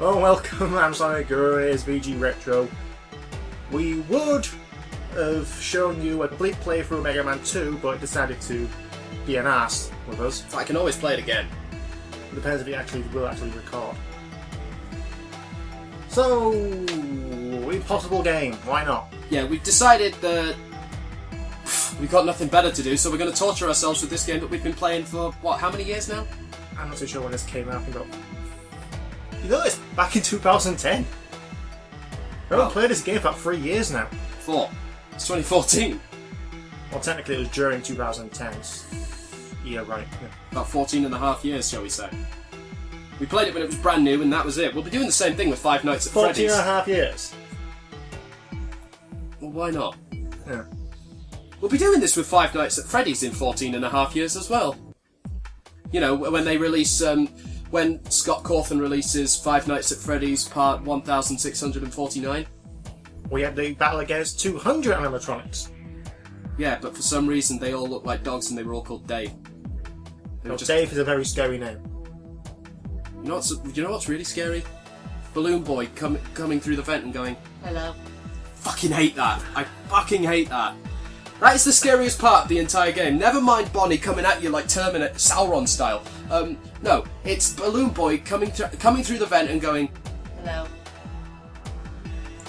Oh, welcome, I'm Sonicguru, here's VGRetro. We would have shown you a complete playthrough of Mega Man 2, but decided to be an ass with us. I can always play it again. It depends if it will actually record. So, impossible game, why not? Yeah, we've decided that we've got nothing better to do, so we're going to torture ourselves with this game that we've been playing for, what, how many years now? I'm not too sure when this came out. I think you know, it's back in 2010. I haven't played this game for about 3 years now. 4. It's 2014. Well, technically it was during 2010. Yeah, right. Yeah. About 14 and a half years, shall we say. We played it when it was brand new, and that was it. We'll be doing the same thing with Five Nights at 14 Freddy's. and a half years. Well, why not? Yeah. We'll be doing this with Five Nights at Freddy's in 14 and a half years as well. You know, when they release, when Scott Cawthon releases Five Nights at Freddy's Part 1649. We had the battle against 200 animatronics. Yeah, but for some reason they all look like dogs and they were all called Dave. Well, Dave is a very scary name. You know what's really scary? Balloon Boy coming through the vent and going, "Hello." Fucking hate that. I fucking hate that. That is the scariest part of the entire game. Never mind Bonnie coming at you like Terminator, Sauron style. No, it's Balloon Boy coming through the vent and going, "Hello."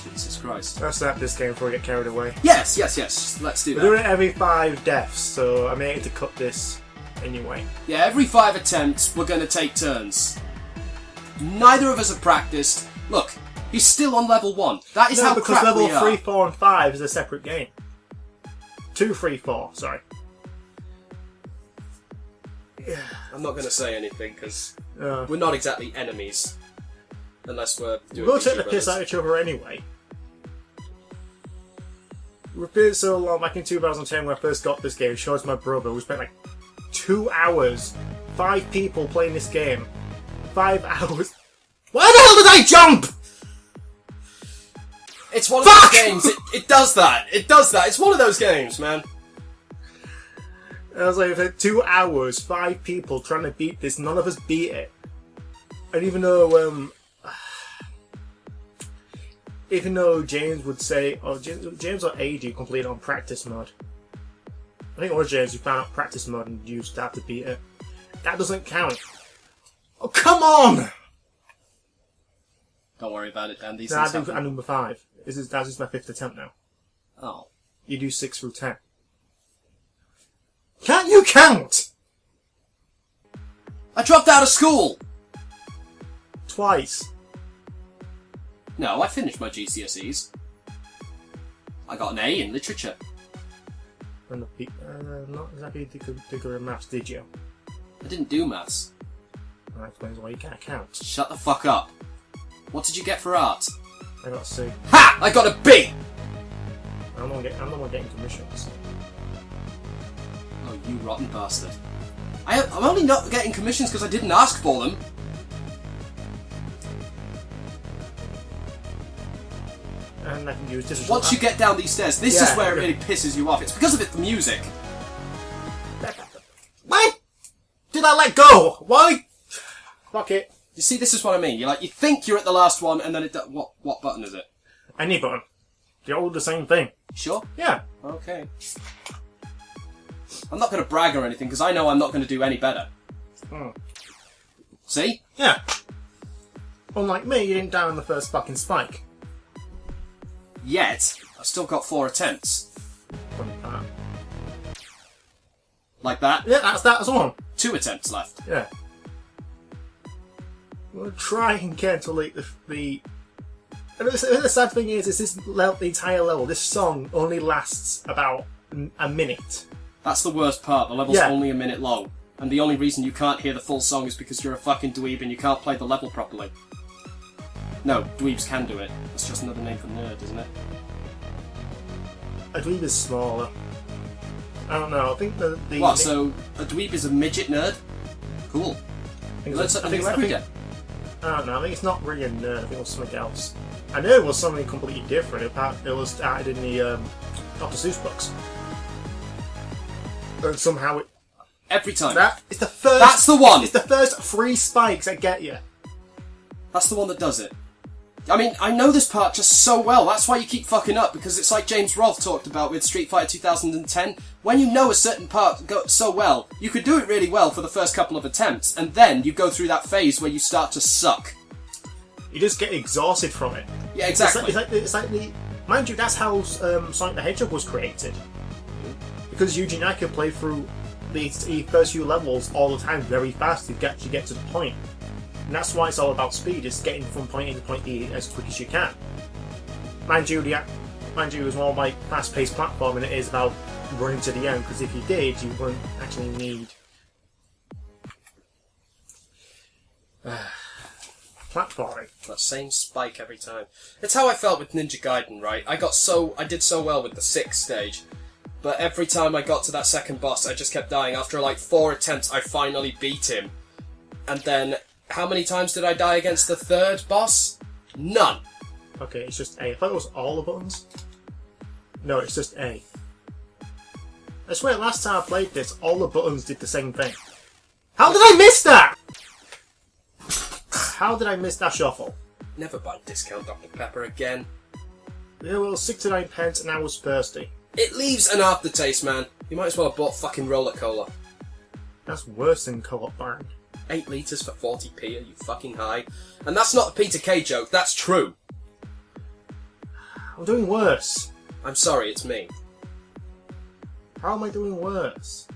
Jesus Christ. Let's snap this game before we get carried away. Yes. Let's do that. We're doing it every 5 deaths, so I may need to cut this anyway. Yeah, every 5 attempts, we're going to take turns. Neither of us have practiced. Look, he's still on level 1. That is how because crap level we are. 3, 4 and 5 is a separate game. 2, 3, 4, sorry. Yeah. I'm not going to say anything, because we're not exactly enemies. Unless we're doing We'll VG take the piss Brothers. out of each other anyway. We've been so long, back in 2010 when I first got this game, showed it to my brother, we spent like 2 hours, 5 people playing this game. 5 hours. Why the hell did I jump?! It's one of those games. It does that. It does that. It's one of those games, man. I was like, for 2 hours, 5 people trying to beat this, none of us beat it. And even though James would say, or James or AD completed on practice mode. I think it was James who found out practice mode and used that to beat it. That doesn't count. Oh, come on! Don't worry about it, Dan. These No, things I'm number 5. That is my 5th attempt now. Oh. You do 6 through 10. Can't you count? I dropped out of school! Twice. No, I finished my GCSEs. I got an A in literature. And not exactly degree in maths, did you? I didn't do maths. That explains why you can't count. Shut the fuck up. What did you get for art? I got a C. Ha! I got a B! I'm the one getting commissions. Oh, you rotten bastard. I'm only not getting commissions because I didn't ask for them. And I can use this. Once you get down these stairs, this is where it really pisses you off. It's because of the music. Why did I let go? Why? Fuck it. You see, this is what I mean. You think you're at the last one, and then it. What button is it? Any button. They're all the same thing. Sure. Yeah. Okay. I'm not going to brag or anything because I know I'm not going to do any better. See? Yeah. Unlike me, you didn't die on the first fucking spike. Yet, I've still got 4 attempts. Like that. Like that? Yeah, that's one. 2 attempts left. Yeah. We'll try and get to like the. And the sad thing is the entire level. This song only lasts about a minute. That's the worst part. The level's only a minute long. And the only reason you can't hear the full song is because you're a fucking dweeb and you can't play the level properly. No, dweebs can do it. It's just another name for nerd, isn't it? A dweeb is smaller. I don't know. I think the What? So a dweeb is a midget nerd? Cool. Learn something new every day. I don't know. I think it's not really a nerd. I think it was something else. I know it was something completely different. It was added in the Dr. Seuss books, and somehow it. Every time. That is the first. That's the one. It's the first 3 spikes that get you. That's the one that does it. I mean, I know this part just so well, that's why you keep fucking up, because it's like James Rolfe talked about with Street Fighter 2010. When you know a certain part so well, you could do it really well for the first couple of attempts, and then you go through that phase where you start to suck. You just get exhausted from it. Yeah, exactly. It's like the... Mind you, that's how Sonic the Hedgehog was created. Because Yuji Naka played through the first few levels all the time very fast to get to the point. And that's why it's all about speed, it's getting from point A to point B as quick as you can. Mind you, it's more like fast-paced platform than it is about running to the end, because if you did, you wouldn't actually need... platforming. That same spike every time. It's how I felt with Ninja Gaiden, right? I did so well with the 6th stage, but every time I got to that second boss, I just kept dying. After like 4 attempts, I finally beat him. And then... How many times did I die against the 3rd boss? None. Okay, it's just A. I thought it was all the buttons. No, it's just A. I swear, last time I played this, all the buttons did the same thing. How did I miss that? How did I miss that shuffle? Never buy discount Dr. Pepper again. There was 69 pence and I was thirsty. It leaves an aftertaste, man. You might as well have bought fucking Roller Cola. That's worse than Co-op Brand. 8 litres for 40p, are you fucking high? And that's not a Peter Kay joke, that's true. I'm doing worse. I'm sorry, it's me. How am I doing worse?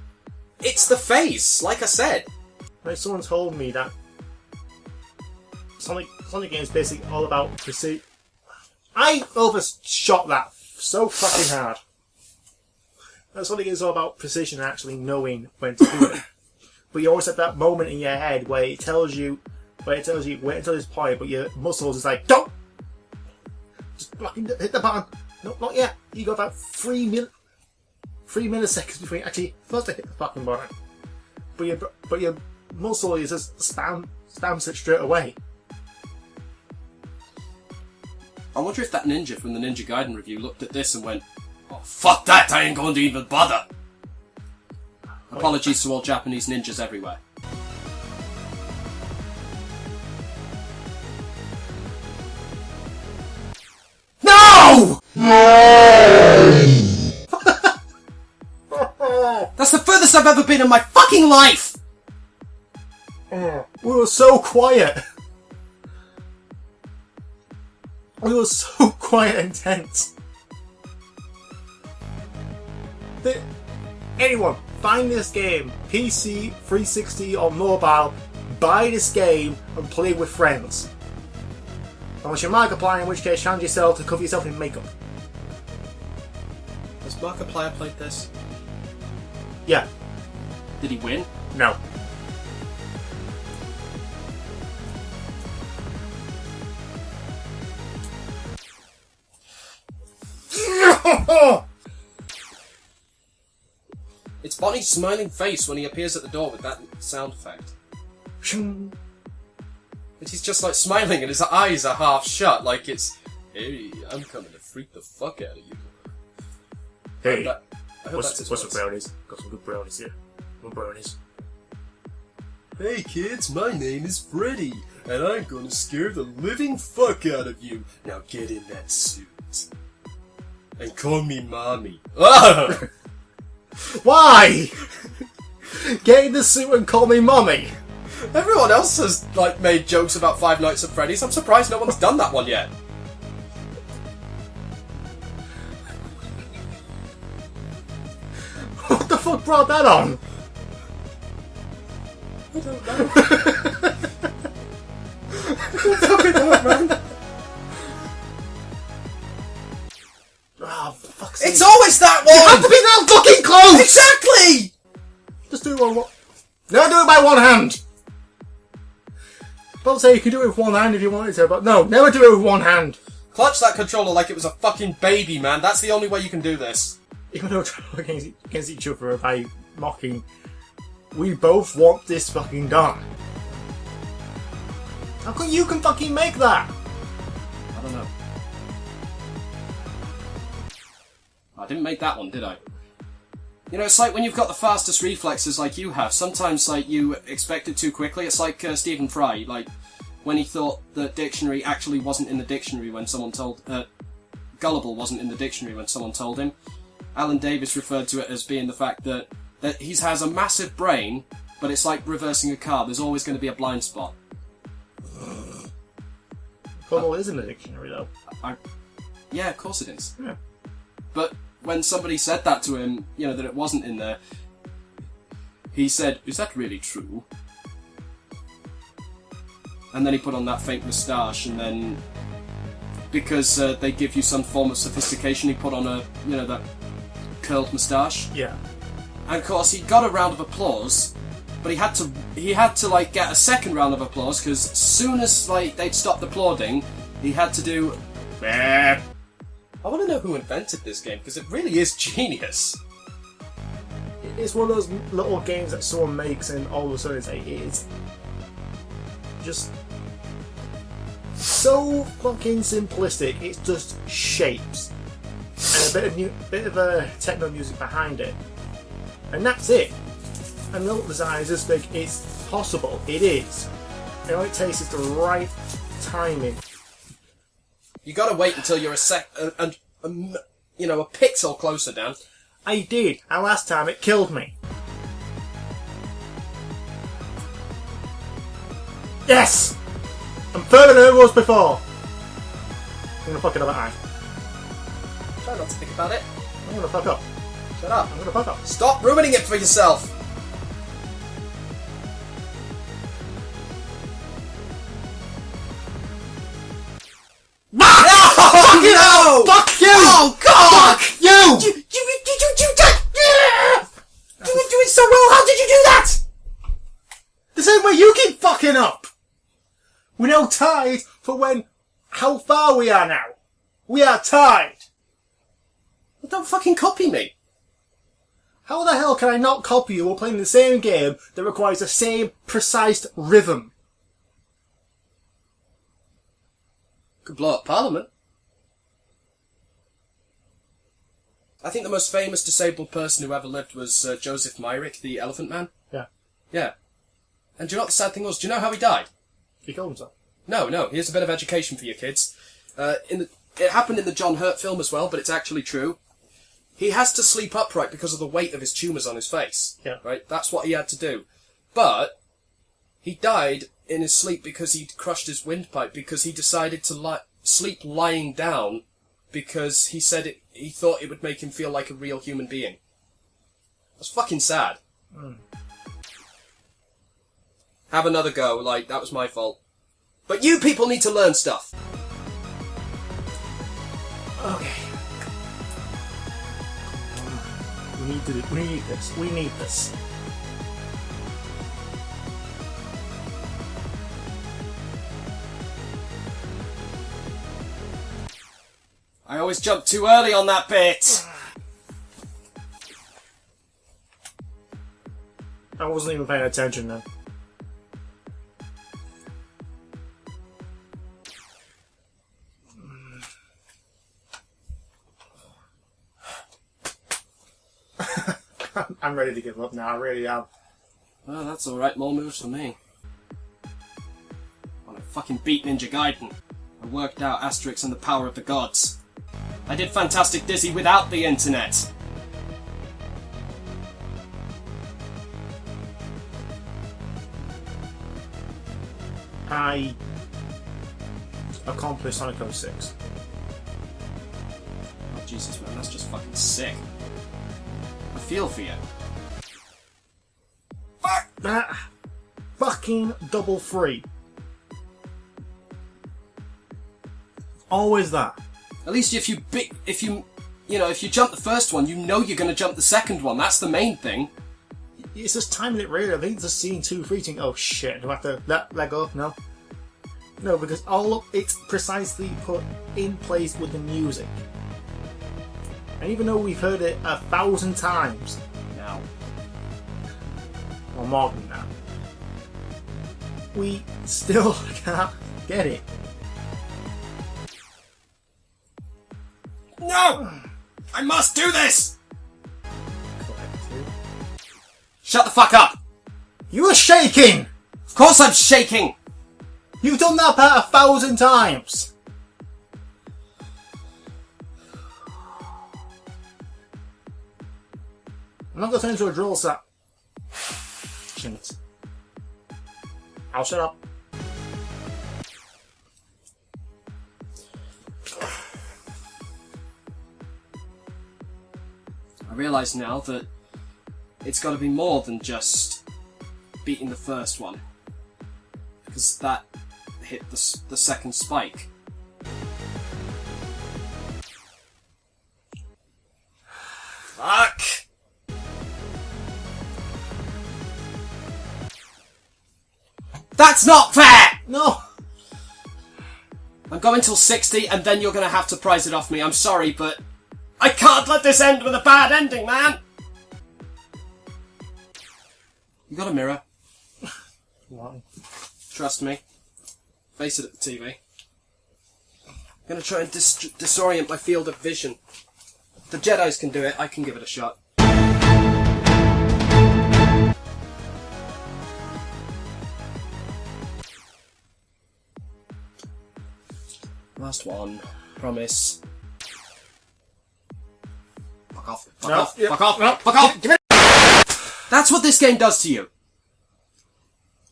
It's the face, like I said. Like someone told me that Sonic game is basically all about precision. I overshot that so fucking hard. That Sonic is all about precision and actually knowing when to do it. But you always have that moment in your head where it tells you wait until this point, but your muscles is like, don't! Just fucking hit the button. No, not yet. You got about 3 milliseconds before you actually first hit the fucking button. But your muscle is just spams it straight away. I wonder if that ninja from the Ninja Gaiden review looked at this and went, oh, fuck that, I ain't going to even bother. Apologies to all Japanese ninjas everywhere. No! That's the furthest I've ever been in my fucking life! We were so quiet. We were so quiet and tense. Anyone, find this game, PC, 360 or mobile, buy this game and play with friends. Unless you're Markiplier, in which case challenge yourself to cover yourself in makeup. Has Markiplier played this? Yeah. Did he win? No. It's Bonnie's smiling face when he appears at the door with that sound effect. But he's just like smiling and his eyes are half shut, like it's, hey, I'm coming to freak the fuck out of you. Hey, what's some brownies? Got some good brownies here. Good brownies. Hey kids, my name is Freddy, and I'm gonna scare the living fuck out of you. Now get in that suit. And call me mommy. Why? Get in the suit and call me mommy. Everyone else has like made jokes about Five Nights at Freddy's. I'm surprised no one's done that one yet. What the fuck brought that on? I don't know. I don't fucking know, man. Oh, for fuck's sake. It's always that one! You have to be that fucking close! Exactly! Just do it one... No, do it by one hand! I'll say you can do it with one hand if you wanted to, but no, never do it with one hand. Clutch that controller like it was a fucking baby, man. That's the only way you can do this. Even though we're against each other by mocking, we both want this fucking done. How come you can fucking make that? I don't know. I didn't make that one, did I? You know, it's like when you've got the fastest reflexes like you have, sometimes like you expect it too quickly. It's like Stephen Fry, like when he thought that dictionary actually wasn't in the dictionary when someone told... gullible wasn't in the dictionary when someone told him. Alan Davis referred to it as being the fact that he has a massive brain, but it's like reversing a car. There's always going to be a blind spot. Gullible is in the dictionary, though. Yeah, of course it is. Yeah. But when somebody said that to him, that it wasn't in there, he said, "Is that really true?" And then he put on that fake moustache, and then, because they give you some form of sophistication, he put on that curled moustache. Yeah. And of course, he got a round of applause, but he had to like get a second round of applause, because as soon as they'd stopped applauding, he had to do. Bah. I want to know who invented this game, because it really is genius. It's one of those little games that someone makes, and all of a sudden it's just so fucking simplistic. It's just shapes and a bit of techno music behind it, and that's it. And the level design is just like, it's possible. It is. And all it takes is the right timing. You gotta wait until you're a pixel closer, Dan. I did, and last time it killed me. Yes! I'm further than I was before. I'm gonna fuck it up, aren't I? Try not to think about it. I'm gonna fuck up. Shut up. I'm gonna fuck up. Stop ruining it for yourself. No! Fuck you! Oh God! Fuck you! You were doing so well. How did you do that? The same way you keep fucking up. We're now tied for how far we are now. We are tied. Well, don't fucking copy me. How the hell can I not copy you while playing the same game that requires the same precise rhythm? Could blow up Parliament. I think the most famous disabled person who ever lived was Joseph Myrick, the Elephant Man. Yeah. Yeah. And do you know what the sad thing was? Do you know how he died? He killed himself. No. Here's a bit of education for you kids. It happened in the John Hurt film as well, but it's actually true. He has to sleep upright because of the weight of his tumours on his face. Yeah. Right? That's what he had to do. But he died in his sleep because he'd crushed his windpipe, because he decided to sleep lying down, because he said he thought it would make him feel like a real human being. That's fucking sad. Have another go, that was my fault. But you people need to learn stuff. Okay. We need this. I always jump too early on that bit. I wasn't even paying attention then. I'm ready to give up now, I really am. Well, that's alright, more moves for me. I fucking beat Ninja Gaiden. I worked out Asterix and the power of the gods. I did Fantastic Dizzy without the internet. I accomplished Sonicguru 6. Oh Jesus man, that's just fucking sick. I feel for you. Fuck that fucking double free. Always that. At least if you jump the first one, you know you're going to jump the second one. That's the main thing. It's just timing it really. I think it's just seeing 2, 3, think, oh shit, do I have to let go? No. No, because it's precisely put in place with the music. And even though we've heard it 1,000 times now, or more than that, we still can't get it. No! I must do this! Collective. Shut the fuck up! You are shaking! Of course I'm shaking! You've done that part 1,000 times! I'm not gonna turn into a drill set. Shit. I'll shut up. I realise now that it's got to be more than just beating the first one, because that hit the second spike. Fuck! That's not fair! No! I'm going till 60 and then you're going to have to prize it off me. I'm sorry, but I can't let this end with a bad ending, man! You got a mirror? Why? Trust me. Face it at the TV. I'm going to try and disorient my field of vision. If the Jedis can do it, I can give it a shot. Last one. Promise. Fuck off. Fuck No, off. yeah, Fuck off. no, Fuck off. give it- That's what this game does to you.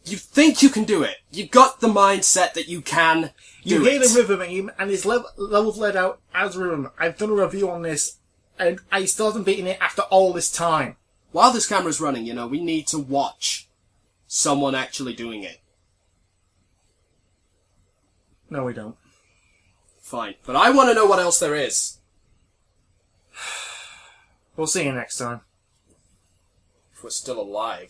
You think you can do it. You got the mindset that you can do You hear it. the rhythm and it's levels laid out as rhythm. I've done a review on this and I still haven't beaten it after all this time. While this camera's running, you know, we need to watch someone actually doing it. No, we don't. Fine. But I want to know what else there is. We'll see you next time. If we're still alive.